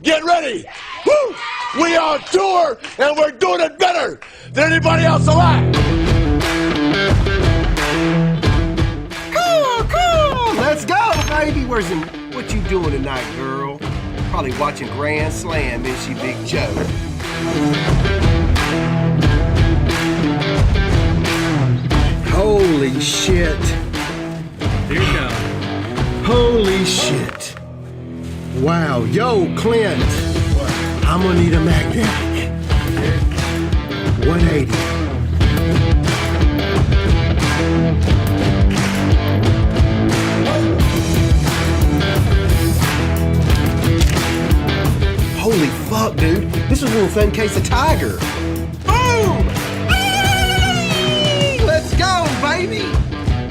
Get ready. Woo! We on tour, and we're doing it better than anybody else alive. Cool. Let's go, baby. What you doing tonight, girl? Probably watching Grand Slam, is she, Big Joe? Holy shit. There you go. Holy shit. Wow. Yo, Clint. I'm gonna need a magnetic. 180. Holy fuck, dude. This was in some case a tiger. Boom! Hey! Let's go, baby!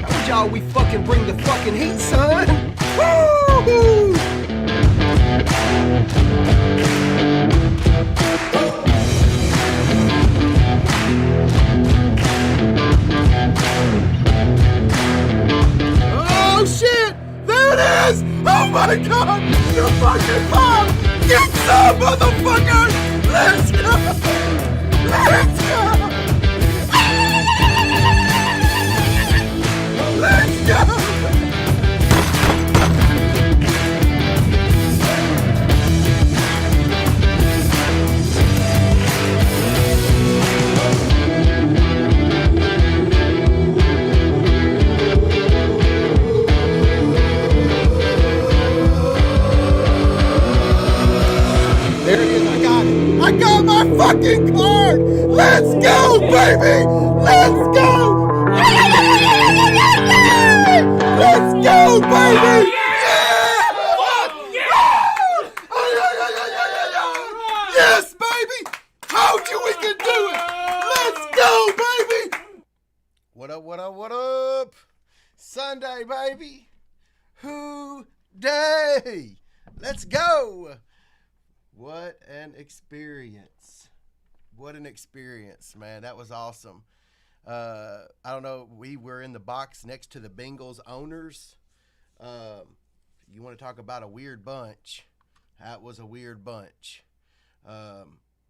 Told y'all we fucking bring the fucking heat, son. Woo! Oh shit! There it is! Oh my god! The fucking bomb! Get some, motherfucker! Let's go! Let's go! Let's go! There it is, I got it. I got my fucking card! Let's go, baby! Let's go! Let's go, baby! Yes, baby! Told you we could do it! Let's go, baby! What up? Sunday, baby! Who day? Let's go! What an experience. What an experience, man. That was awesome. I don't know. We were in the box next to the Bengals owners. You want to talk about a weird bunch. That was a weird bunch.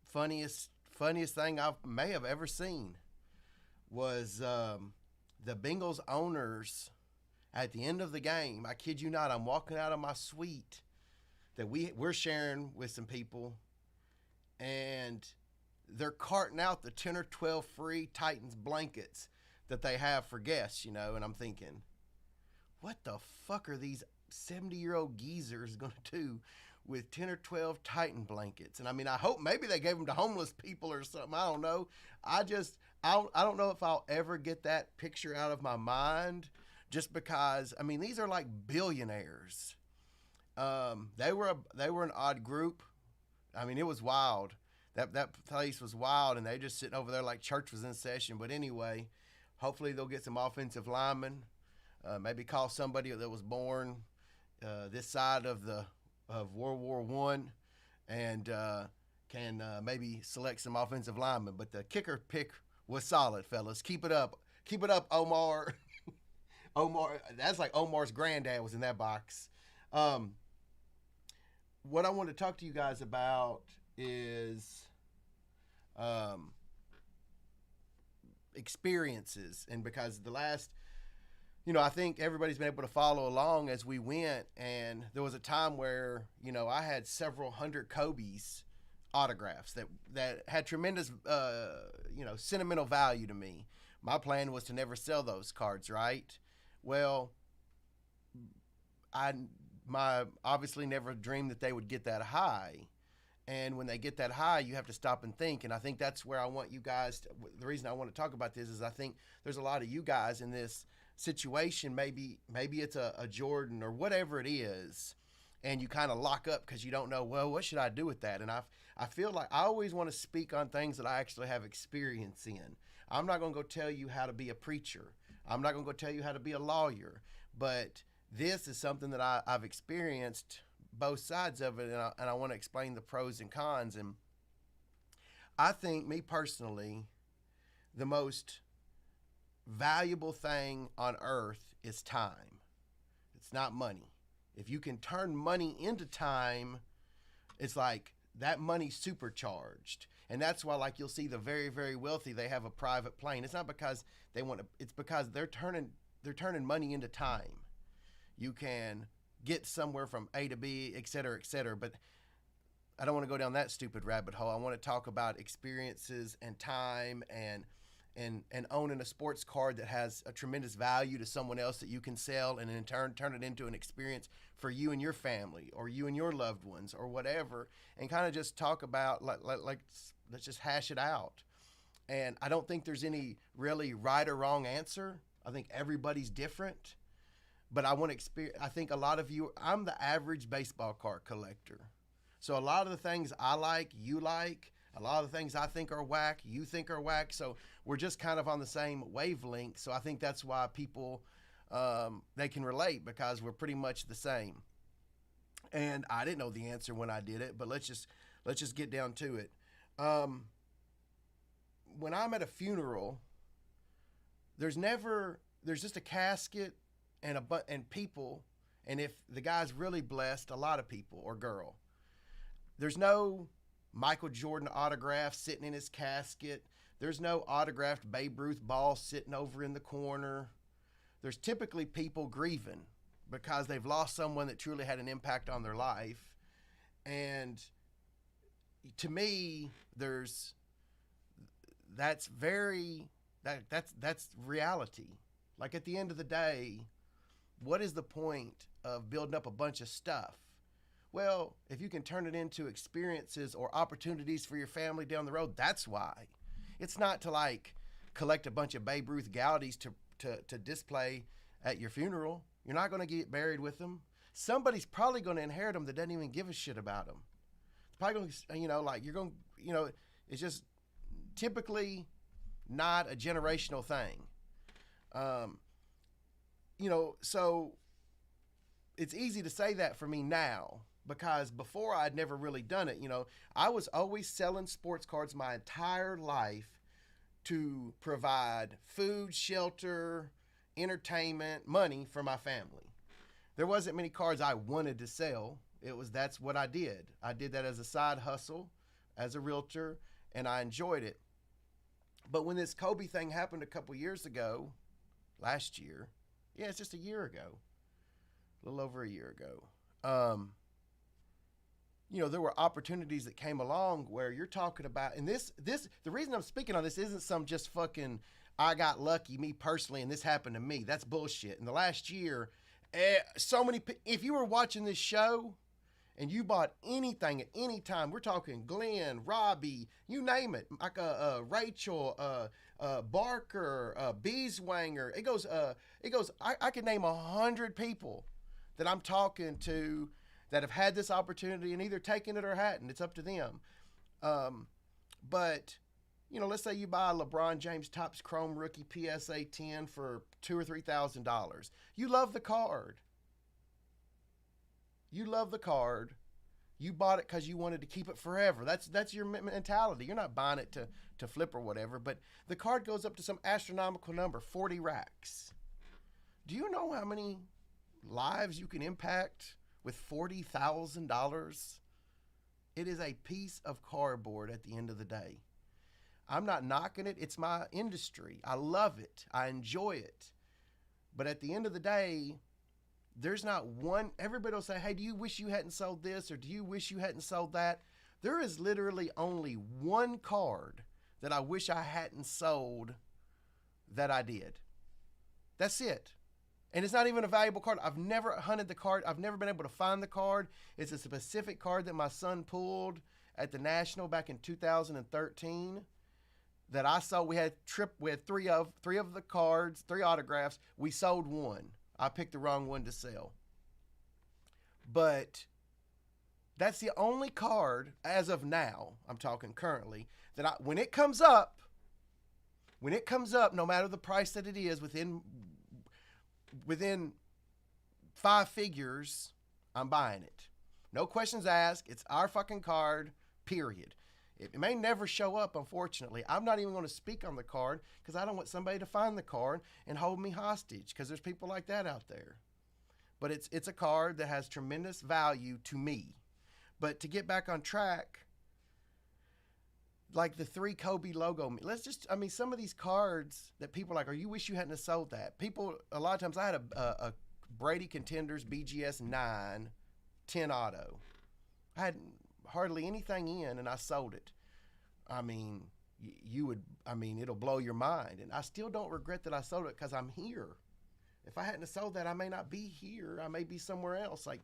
Funniest thing I may have ever seen was the Bengals owners at the end of the game. I kid you not, I'm walking out of my suite that we're sharing with some people, and they're carting out the 10 or 12 free Titans blankets that they have for guests, you know, and I'm thinking, what the fuck are these 70-year-old geezers going to do with 10 or 12 Titan blankets? And I mean, I hope maybe they gave them to homeless people or something. I don't know. I don't know if I'll ever get that picture out of my mind, just because, I mean, these are like billionaires. They were an odd group. I mean, it was wild. That place was wild, and they just sitting over there like church was in session. But anyway, hopefully they'll get some offensive linemen. Maybe call somebody that was born this side of World War I, and can maybe select some offensive linemen. But the kicker pick was solid, fellas. Keep it up, Omar. Omar, that's like Omar's granddad was in that box. What I want to talk to you guys about is experiences. And because the last, I think everybody's been able to follow along as we went. And there was a time where, I had several hundred Kobe's autographs that had tremendous, sentimental value to me. My plan was to never sell those cards, right? Well, I obviously never dreamed that they would get that high. And when they get that high, you have to stop and think. And I think that's where I want you guys the reason I want to talk about this is I think there's a lot of you guys in this situation. Maybe it's a Jordan or whatever it is. And you kind of lock up because you don't know, well, what should I do with that? And I feel like I always want to speak on things that I actually have experience in. I'm not going to go tell you how to be a preacher. I'm not going to go tell you how to be a lawyer. But this is something that I've experienced both sides of it, and I want to explain the pros and cons. And I think, me personally, the most valuable thing on earth is time. It's not money. If you can turn money into time, it's like that money's supercharged. And that's why, like, you'll see the very, very wealthy, they have a private plane. It's not because they want to, it's because they're turning money into time. You can get somewhere from A to B, et cetera, et cetera. But I don't want to go down that stupid rabbit hole. I want to talk about experiences and time and owning a sports card that has a tremendous value to someone else that you can sell and in turn turn it into an experience for you and your family or you and your loved ones or whatever, and kind of just talk about like let's just hash it out. And I don't think there's any really right or wrong answer. I think everybody's different, but I want to experience. I think a lot of you, I'm the average baseball card collector. So a lot of the things I like, you like. A lot of the things I think are whack, you think are whack. So we're just kind of on the same wavelength. So I think that's why people, they can relate, because we're pretty much the same. And I didn't know the answer when I did it, but let's just get down to it. When I'm at a funeral, there's just a casket and people. And if the guy's really blessed, a lot of people, or girl. There's no Michael Jordan autograph sitting in his casket. There's no autographed Babe Ruth ball sitting over in the corner. There's typically people grieving because they've lost someone that truly had an impact on their life. And to me, that's reality. Like, at the end of the day, what is the point of building up a bunch of stuff? Well, if you can turn it into experiences or opportunities for your family down the road, that's why. It's not to like collect a bunch of Babe Ruth Gaudies to display at your funeral. You're not going to get buried with them. Somebody's probably going to inherit them that doesn't even give a shit about them. It's probably going to, it's just typically not a generational thing. So it's easy to say that for me now, because before I'd never really done it. I was always selling sports cards my entire life to provide food, shelter, entertainment, money for my family. There wasn't many cards I wanted to sell. That's what I did. I did that as a side hustle, as a realtor, and I enjoyed it. But when this Kobe thing happened a couple years ago, last year, it's just a year ago, a little over a year ago, there were opportunities that came along where you're talking about, and the reason I'm speaking on this isn't some just fucking, I got lucky, me personally, and this happened to me. That's bullshit. In the last year, if you were watching this show and you bought anything at any time, we're talking Glenn, Robbie, you name it, like Rachel, Barker, Beeswanger. It goes. I could name 100 people that I'm talking to that have had this opportunity and either taken it or hadn't. It's up to them. But let's say you buy a LeBron James Topps Chrome Rookie PSA 10 for $2,000 or $3,000. You love the card. You bought it because you wanted to keep it forever. That's your mentality. You're not buying it to flip or whatever. But the card goes up to some astronomical number, 40 racks. Do you know how many lives you can impact with $40,000? It is a piece of cardboard at the end of the day. I'm not knocking it. It's my industry. I love it. I enjoy it. But at the end of the day, there's not one. Everybody will say, hey, do you wish you hadn't sold this, or do you wish you hadn't sold that? There is literally only one card that I wish I hadn't sold that I did. That's it. And it's not even a valuable card. I've never hunted the card. I've never been able to find the card. It's a specific card that my son pulled at the National back in 2013 that I sold. We had three of the cards, 3 autographs. We sold one. I picked the wrong one to sell. But that's the only card as of now, I'm talking currently, that when it comes up, no matter the price that it is, within 5 figures, I'm buying it. No questions asked. It's our fucking card, period. It may never show up, unfortunately. I'm not even going to speak on the card because I don't want somebody to find the card and hold me hostage, because there's people like that out there. But it's a card that has tremendous value to me. But to get back on track, like the 3 Kobe logo, some of these cards that people are like, you wish you hadn't have sold that. People, a lot of times, I had a Brady Contenders BGS 9 10 auto. I had hardly anything in, and I sold it. I mean, it'll blow your mind. And I still don't regret that I sold it because I'm here. If I hadn't have sold that, I may not be here. I may be somewhere else. Like,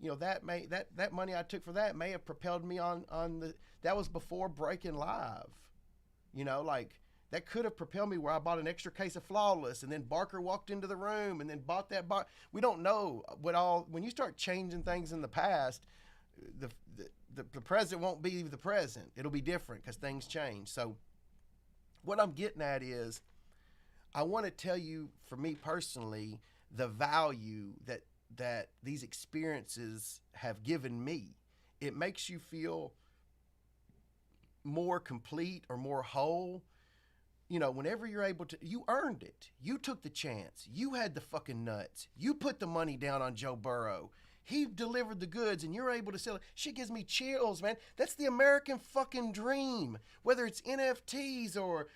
that money I took for that may have propelled me on that was before Breaking Live. Like that could have propelled me where I bought an extra case of Flawless, and then Barker walked into the room and then bought that box. We don't know when you start changing things in the past, the present won't be the present. It'll be different because things change. So what I'm getting at is, I want to tell you, for me personally, the value that these experiences have given me. It makes you feel more complete or more whole. Whenever you're able to, you earned it. You took the chance. You had the fucking nuts. You put the money down on Joe Burrow. He delivered the goods and you're able to sell it. Shit gives me chills, man. That's the American fucking dream. Whether it's NFTs or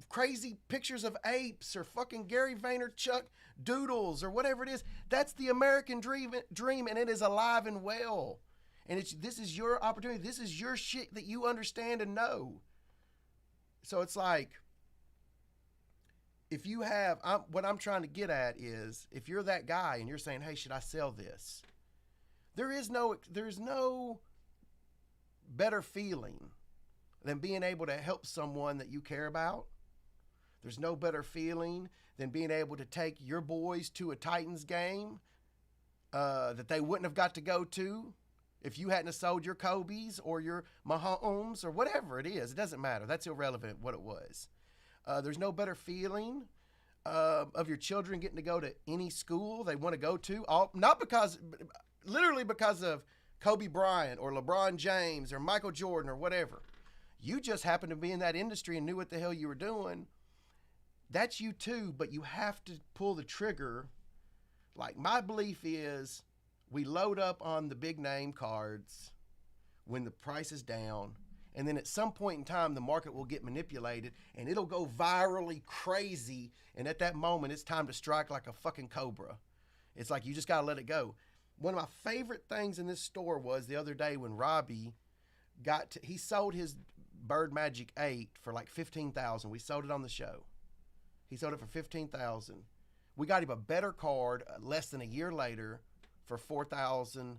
crazy pictures of apes or fucking Gary Vaynerchuk doodles or whatever it is. That's the American dream, and it is alive and well. And this is your opportunity. This is your shit that you understand and know. So it's like, if you have, what I'm trying to get at is, if you're that guy and you're saying, hey, should I sell this? There's no better feeling than being able to help someone that you care about. There's no better feeling than being able to take your boys to a Titans game that they wouldn't have got to go to if you hadn't have sold your Kobe's or your Mahomes or whatever it is. It doesn't matter. That's irrelevant what it was. There's no better feeling of your children getting to go to any school they want to go to, literally because of Kobe Bryant or LeBron James or Michael Jordan or whatever. You just happened to be in that industry and knew what the hell you were doing. That's you too, but you have to pull the trigger. Like, my belief is, we load up on the big name cards when the price is down. And then at some point in time, the market will get manipulated and it'll go virally crazy. And at that moment, it's time to strike like a fucking cobra. It's like, you just got to let it go. One of my favorite things in this store was the other day when Robbie he sold his Bird Magic 8 for like $15,000. We sold it on the show. He sold it for $15,000. We got him a better card less than a year later for $4,000.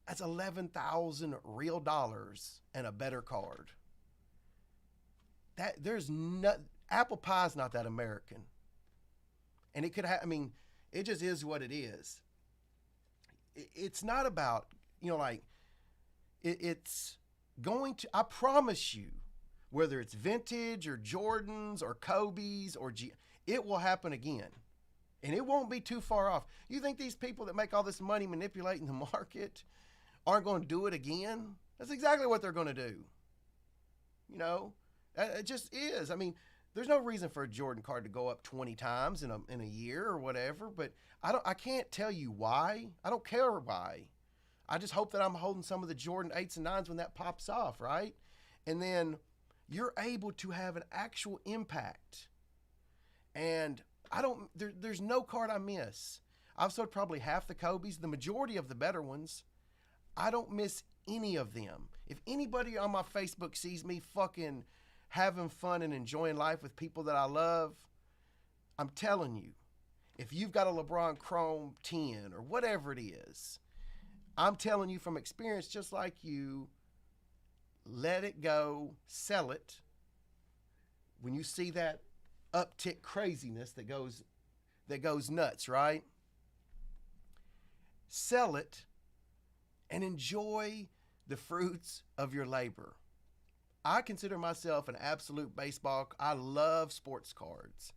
That's 11,000 real dollars and a better card. Apple pie's not that American. And it could have, it just is what it is. It's not about, it's going to, I promise you, whether it's vintage or Jordans or Kobe's or it will happen again. And it won't be too far off. You think these people that make all this money manipulating the market aren't going to do it again? That's exactly what they're going to do. It just is. There's no reason for a Jordan card to go up 20 times in a year or whatever, but I can't tell you why. I don't care why. I just hope that I'm holding some of the Jordan 8s and 9s when that pops off, right? And then you're able to have an actual impact. And there's no card I miss. I've sold probably half the Kobe's, the majority of the better ones. I don't miss any of them. If anybody on my Facebook sees me fucking having fun and enjoying life with people that I love, I'm telling you, if you've got a LeBron Chrome 10 or whatever it is, I'm telling you from experience, just like you, let it go, sell it. When you see that uptick craziness that goes nuts, right? Sell it and enjoy the fruits of your labor. I consider myself an absolute baseball. I love sports cards.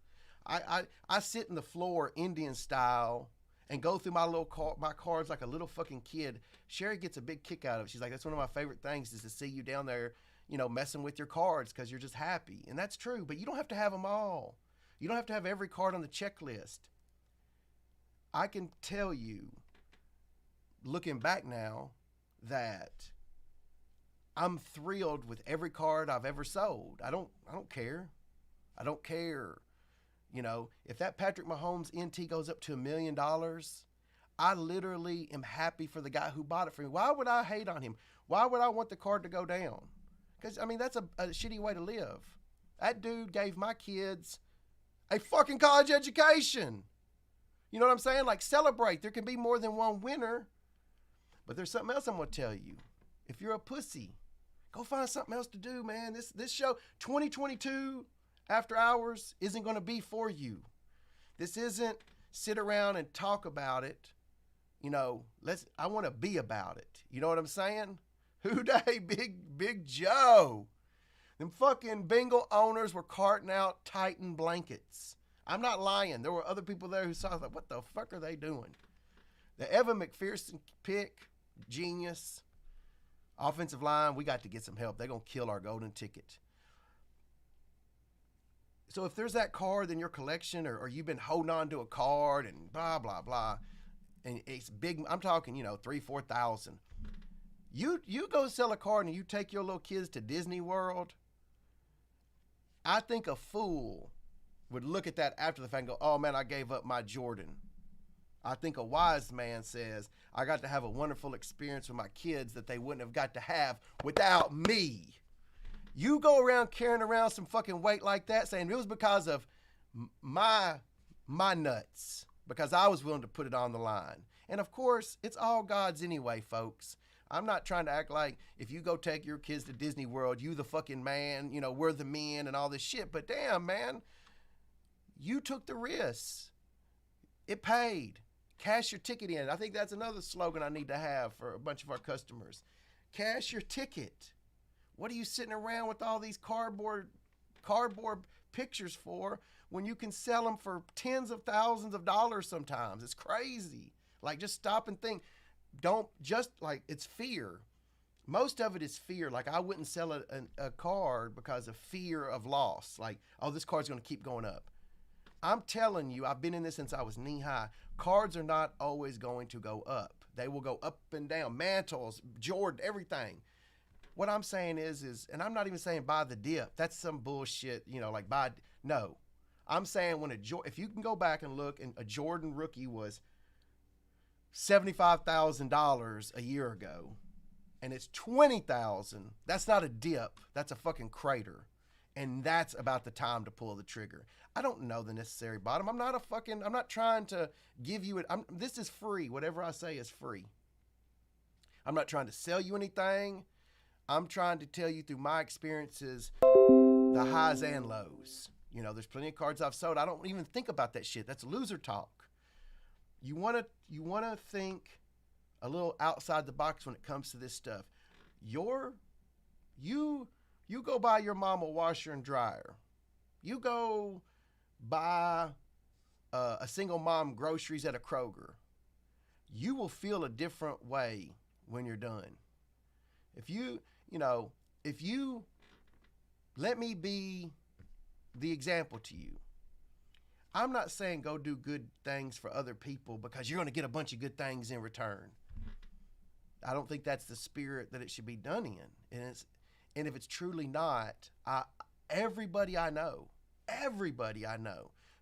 I sit in the floor Indian style and go through my cards like a little fucking kid. Sherry gets a big kick out of it. She's like, that's one of my favorite things, is to see you down there, messing with your cards because you're just happy. And that's true, but you don't have to have them all. You don't have to have every card on the checklist. I can tell you looking back now that I'm thrilled with every card I've ever sold. I don't care. I don't care. You know, if that Patrick Mahomes NT goes up to $1 million, I literally am happy for the guy who bought it for me. Why would I hate on him? Why would I want the card to go down? Because, I mean, that's a shitty way to live. That dude gave my kids a fucking college education. You know what I'm saying? Like, celebrate. There can be more than one winner. But there's something else I'm going to tell you. If you're a pussy, go find something else to do, man. This show, 2022 After Hours, isn't going to be for you. This isn't sit around and talk about it. You know, I want to be about it. You know what I'm saying? Who day, Big Joe. Them fucking Bengal owners were carting out Titan blankets. I'm not lying. There were other people there who saw, like, what the fuck are they doing? The Evan McPherson pick, genius. Offensive line, we got to get some help. They're going to kill our golden ticket. So if there's that card in your collection, or you've been holding on to a card and blah, blah, blah, and it's big, I'm talking, you know, 3,000-4,000. You go sell a card and you take your little kids to Disney World. I think a fool would look at that after the fact and go, oh man, I gave up my Jordan. I think a wise man says, I got to have a wonderful experience with my kids that they wouldn't have got to have without me. You go around carrying around some fucking weight like that saying it was because of my nuts, because I was willing to put it on the line. And of course, it's all God's anyway, folks. I'm not trying to act like if you go take your kids to Disney World, you the fucking man, you know, we're the men and all this shit. But damn, man, you took the risks. It paid. Cash your ticket in. I think that's another slogan I need to have for a bunch of our customers. Cash your ticket. What are you sitting around with all these cardboard pictures for when you can sell them for tens of thousands of dollars sometimes? It's crazy. Like, just stop and think. Don't just, like, it's fear. Most of it is fear. Like, I wouldn't sell a card because of fear of loss. Like, oh, this card's going to keep going up. I'm telling you, I've been in this since I was knee high. Cards are not always going to go up. They will go up and down. Mantles, Jordan, everything. What I'm saying is, and I'm not even saying buy the dip. That's some bullshit, you know, like no. I'm saying if you can go back and look, and a Jordan rookie was $75,000 a year ago, and it's $20,000. That's not a dip. That's a fucking crater. And that's about the time to pull the trigger. I don't know the necessary bottom. I'm not trying to give you it. This is free. Whatever I say is free. I'm not trying to sell you anything. I'm trying to tell you through my experiences, the highs and lows. You know, there's plenty of cards I've sold. I don't even think about that shit. That's loser talk. You want to think a little outside the box when it comes to this stuff. You go buy your mom a washer and dryer. You go buy a single mom groceries at a Kroger. You will feel a different way when you're done. If you let me be the example to you. I'm not saying go do good things for other people because you're going to get a bunch of good things in return. I don't think that's the spirit that it should be done in. And if it's truly not, everybody I know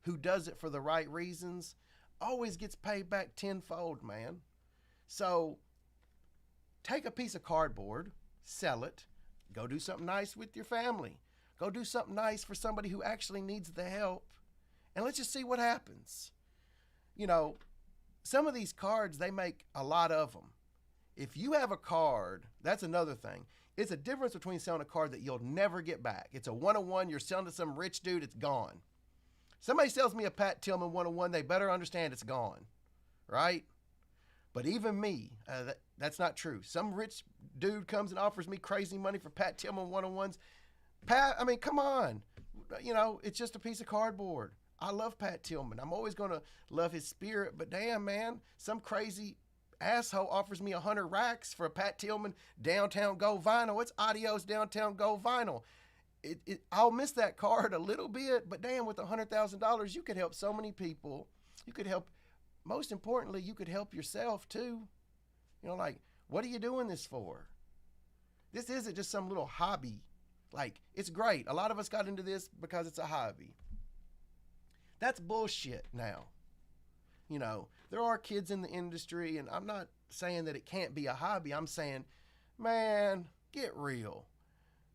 who does it for the right reasons always gets paid back tenfold, man. So take a piece of cardboard, sell it, go do something nice with your family. Go do something nice for somebody who actually needs the help. And let's just see what happens. You know, some of these cards, they make a lot of them. If you have a card, that's another thing. It's a difference between selling a card that you'll never get back. It's a 101, you're selling to some rich dude, it's gone. Somebody sells me a Pat Tillman 101, they better understand it's gone, right? But even me, that's not true. Some rich dude comes and offers me crazy money for Pat Tillman 101s. Pat, I mean, come on. You know, it's just a piece of cardboard. I love Pat Tillman. I'm always going to love his spirit, but damn, man, some crazy asshole offers me 100 racks for a Pat Tillman Downtown Gold vinyl. It's Adios Downtown Gold vinyl. I'll miss that card a little bit, but damn, with $100,000, you could help so many people. You could help, most importantly, you could help yourself too. You know, like, what are you doing this for? This isn't just some little hobby. Like, it's great. A lot of us got into this because it's a hobby. That's bullshit now. You know, there are kids in the industry, and I'm not saying that it can't be a hobby. I'm saying, man, get real.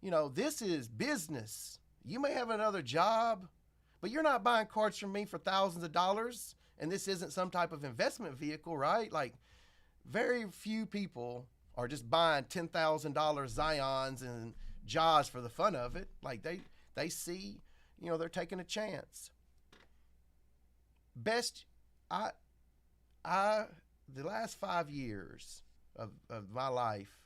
You know, this is business. You may have another job, but you're not buying cards from me for thousands of dollars, and this isn't some type of investment vehicle, right? Like, very few people are just buying $10,000 Zions and Jaws for the fun of it. Like, they see, you know, they're taking a chance. The last 5 years of my life,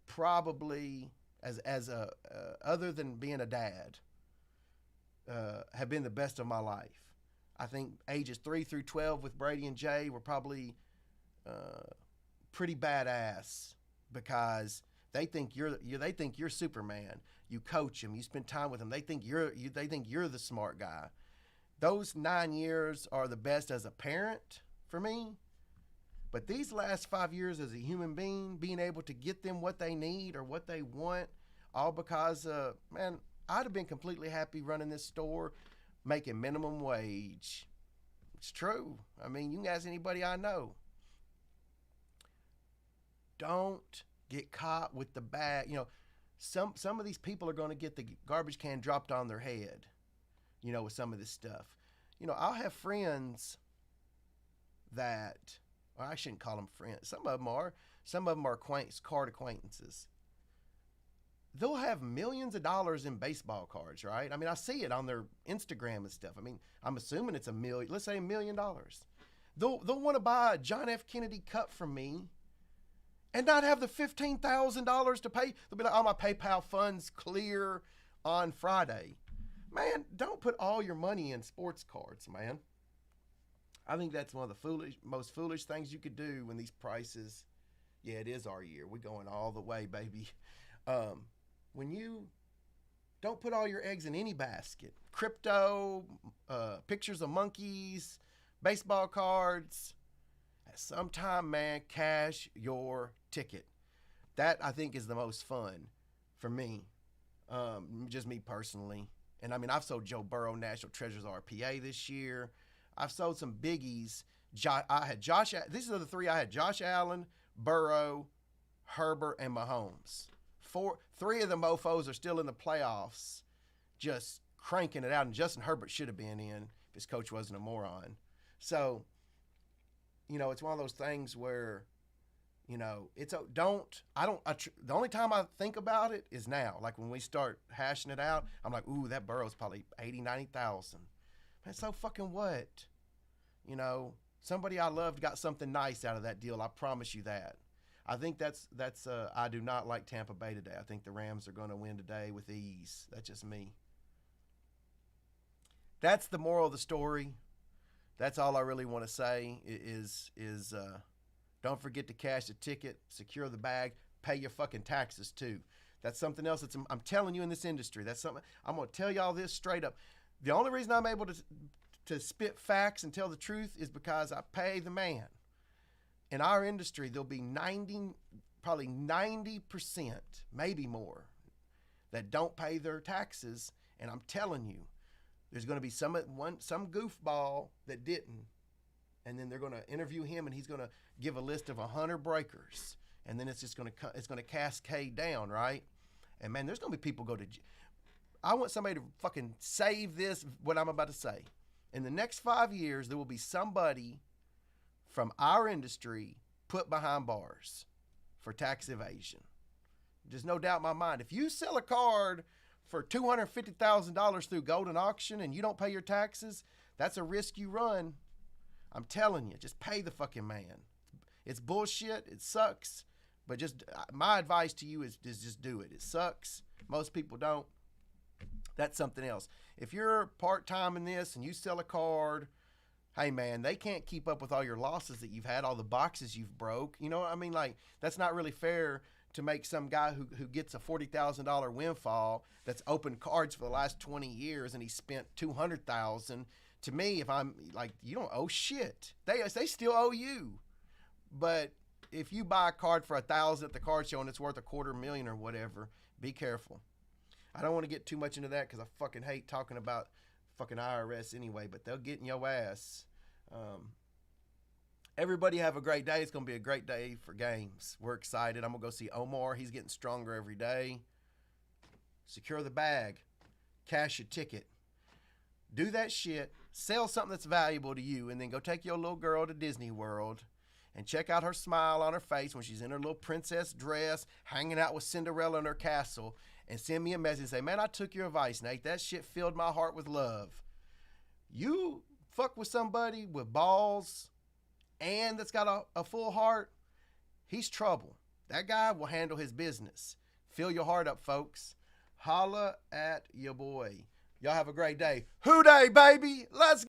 probably as a other than being a dad, have been the best of my life. I think ages 3 through 12 with Brady and Jay were probably pretty badass because they think you're Superman. You coach them, you spend time with them. They think you're the smart guy. Those 9 years are the best as a parent for me. But these last 5 years as a human being, being able to get them what they need or what they want, all because, man, I'd have been completely happy running this store, making minimum wage. It's true. I mean, you can ask anybody I know. Don't get caught with the bag. You know, some of these people are going to get the garbage can dropped on their head, you know, with some of this stuff. You know, I'll have friends that, well, I shouldn't call them friends. Some of them are card acquaintances. They'll have millions of dollars in baseball cards, right? I mean, I see it on their Instagram and stuff. I mean, I'm assuming it's let's say $1 million. They'll want to buy a John F. Kennedy cup from me and not have the $15,000 to pay. They'll be like, oh, my PayPal funds clear on Friday. Man, don't put all your money in sports cards, man. I think that's one of the most foolish things you could do when these prices, yeah, it is our year. We're going all the way, baby. When you don't put all your eggs in any basket, crypto, pictures of monkeys, baseball cards, at some time, man, cash your ticket. That, I think, is the most fun for me, just me personally. And, I mean, I've sold Joe Burrow National Treasures RPA this year. I've sold some biggies. I had Josh. These are the three I had: Josh Allen, Burrow, Herbert, and Mahomes. Three of the mofos are still in the playoffs, just cranking it out. And Justin Herbert should have been in if his coach wasn't a moron. So, you know, it's one of those things where, you know, the only time I think about it is now. Like when we start hashing it out, I'm like, ooh, that Burrow's probably 80, 90,000. Man, so fucking what? You know, somebody I loved got something nice out of that deal. I promise you that. I think that's I do not like Tampa Bay today. I think the Rams are going to win today with ease. That's just me. That's the moral of the story. That's all I really want to say is don't forget to cash the ticket, secure the bag, pay your fucking taxes too. That's something else I'm telling you in this industry. That's something I'm going to tell y'all this straight up. The only reason I'm able to spit facts and tell the truth is because I pay the man. In our industry, there'll be probably 90%, maybe more, that don't pay their taxes. And I'm telling you, there's going to be some goofball that didn't. And then they're going to interview him, and he's going to give a list of 100 breakers. And then it's just going to cascade down, right? And man, there's going to be people go to. I want somebody to fucking save this, what I'm about to say. In the next 5 years, there will be somebody from our industry put behind bars for tax evasion. There's no doubt in my mind. If you sell a card for $250,000 through Golden Auction and you don't pay your taxes, that's a risk you run. I'm telling you, just pay the fucking man. It's bullshit. It sucks. But just my advice to you is just do it. It sucks. Most people don't. That's something else. If you're part-time in this and you sell a card, hey man, they can't keep up with all your losses that you've had, all the boxes you've broke. You know what I mean? Like, that's not really fair to make some guy who gets a $40,000 windfall that's opened cards for the last 20 years and he spent $200,000. To me, if I'm like, you don't owe shit. They still owe you. But if you buy a card for $1,000 at the card show and it's worth $250,000 or whatever, be careful. I don't want to get too much into that because I fucking hate talking about fucking IRS anyway, but they'll get in your ass. Everybody have a great day. It's going to be a great day for games. We're excited. I'm going to go see Omar. He's getting stronger every day. Secure the bag. Cash your ticket. Do that shit. Sell something that's valuable to you, and then go take your little girl to Disney World and check out her smile on her face when she's in her little princess dress, hanging out with Cinderella in her castle, and send me a message and say, man, I took your advice, Nate. That shit filled my heart with love. You fuck with somebody with balls and that's got a full heart, he's trouble. That guy will handle his business. Fill your heart up, folks. Holla at your boy. Y'all have a great day. Hoo day, baby. Let's